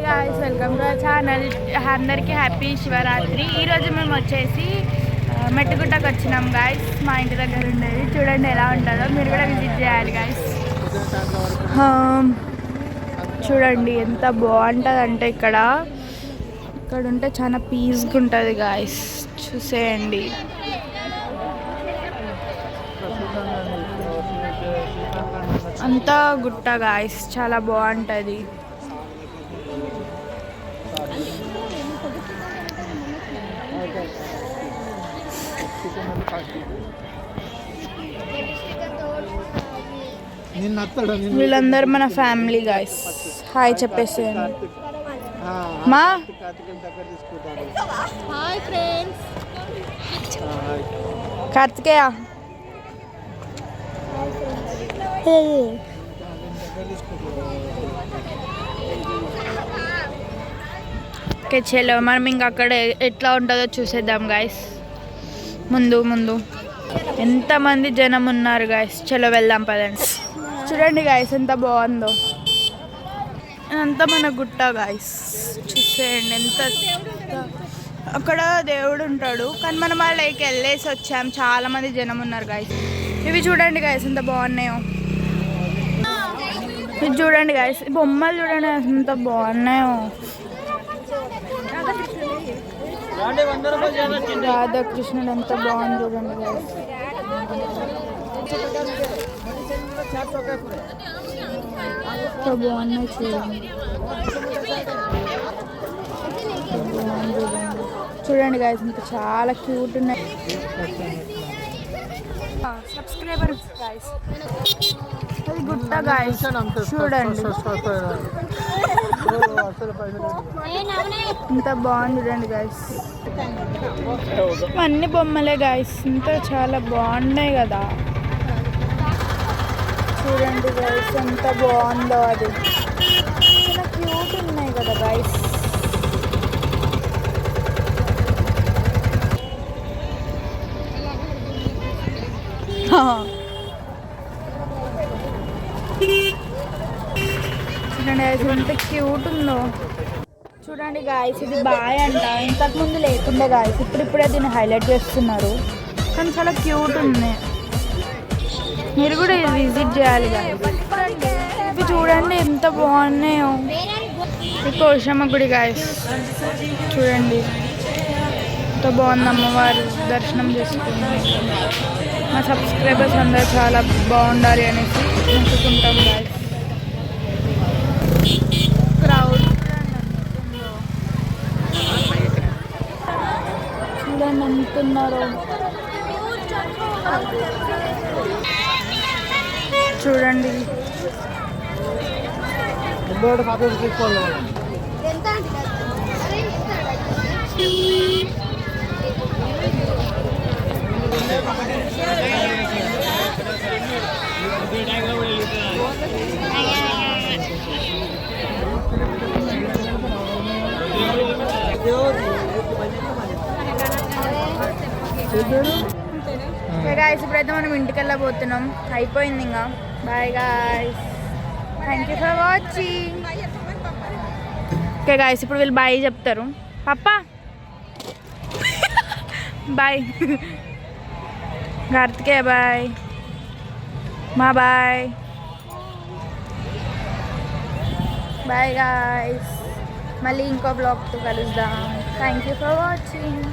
Hi guys, welcome to our channel. అందరికీ happy Shivaratri. ఈరోజు మేము వచ్చేసి మెట్టుగుట్టకు వచ్చినాం గాయ్స్. మా ఇంటి దగ్గర ఉండేది. చూడండి ఎలా ఉంటుందో, మీరు కూడా విజిట్ చేయాలి గాయ్స్. చూడండి ఎంత బాగుంటుంది అంటే ఇక్కడ ఉంటే చాలా పీస్గా ఉంటుంది గాయ్స్. చూసేయండి. అంతా గుట్ట గాయ్స్, చాలా బాగుంటుంది. వీళ్ళందరూ మన ఫ్యామిలీ గాయ్స్. హాయ్ చెప్పేసి మా హాయ్ ఫ్రెండ్స్. కార్తికేయ ఓకే చలో మనం ఇంకా అక్కడ ఎట్లా ఉంటుందో చూసేద్దాం గాయస్. ముందు ఎంతమంది జనం ఉన్నారు గాయస్. చలో వెళ్దాం పదండి. చూడండి గాయస్ ఎంత బాగుందో. అంతా మన గుట్ట గాయస్. చూసేయండి ఎంత. అక్కడ దేవుడు ఉంటాడు కానీ మనం ఆ లైక్ వెళ్ళేసి వచ్చాం. చాలా మంది జనం ఉన్నారు గాయస్. ఇవి చూడండి గాయస్ ఎంత బాగున్నాయో. ఇది చూడండి గాయస్, బొమ్మలు చూడండి ఎంత బాగున్నాయో. రాధాకృష్ణుడు ఎంత బాగుంది చూడండి గాయస్. ఎంత బాగున్నాయి చూడండి. చూడండి గాయస్ ఇంకా చాలా క్యూట్ ఉన్నాయి. సబ్స్క్రైబర్ గాయస్, అది గుట్ట గాయస్. చూడండి ఇంత బాగుంది చూడండి గాయస్. అన్ని బొమ్మలే గాయస్. ఇంత చాలా బాగున్నాయి కదా. చూడండి గాయస్ ఎంత బాగుందో. అది చాలా క్యూట్ ఉన్నాయి కదా గాయస్. చూడండి గాయస్ ఎంత క్యూట్ ఉందో. చూడండి గాయస్ ఇది బాయ్ అంట. ఇంతకుముందు లేకుండే గాయస్, ఇప్పుడే దీన్ని హైలైట్ చేస్తున్నారు. కానీ చాలా క్యూట్ ఉంది. మీరు కూడా ఇది విజిట్ చేయాలి గాయస్. ఇవి చూడండి ఎంత బాగున్నాయో. ఇది పోషమ్మ గుడి గాయస్. చూడండి ఎంత బాగుంది. అమ్మవారు దర్శనం చేసుకున్నాం. మా సబ్స్క్రైబర్స్ అందరూ చాలా బాగుండాలి అనేసి అనుకుంటాం గాయస్. క్రౌడ్ చూడండి అంటున్నారు. చూడండి గాయస్. ఇప్పుడైతే మనం ఇంటికి వెళ్ళబోతున్నాం. అయిపోయింది ఇంకా. Bye guys, thank you for watching. Okay guys, ఇప్పుడు వీళ్ళు బాయ్ చెప్తారు. పప్పా బాయ్. కార్తికేయ బాయ్. మా బాయ్. Bye guys. మళ్ళీ ఇంకో బ్లాగ్తో కలుద్దాం. Thank you for watching.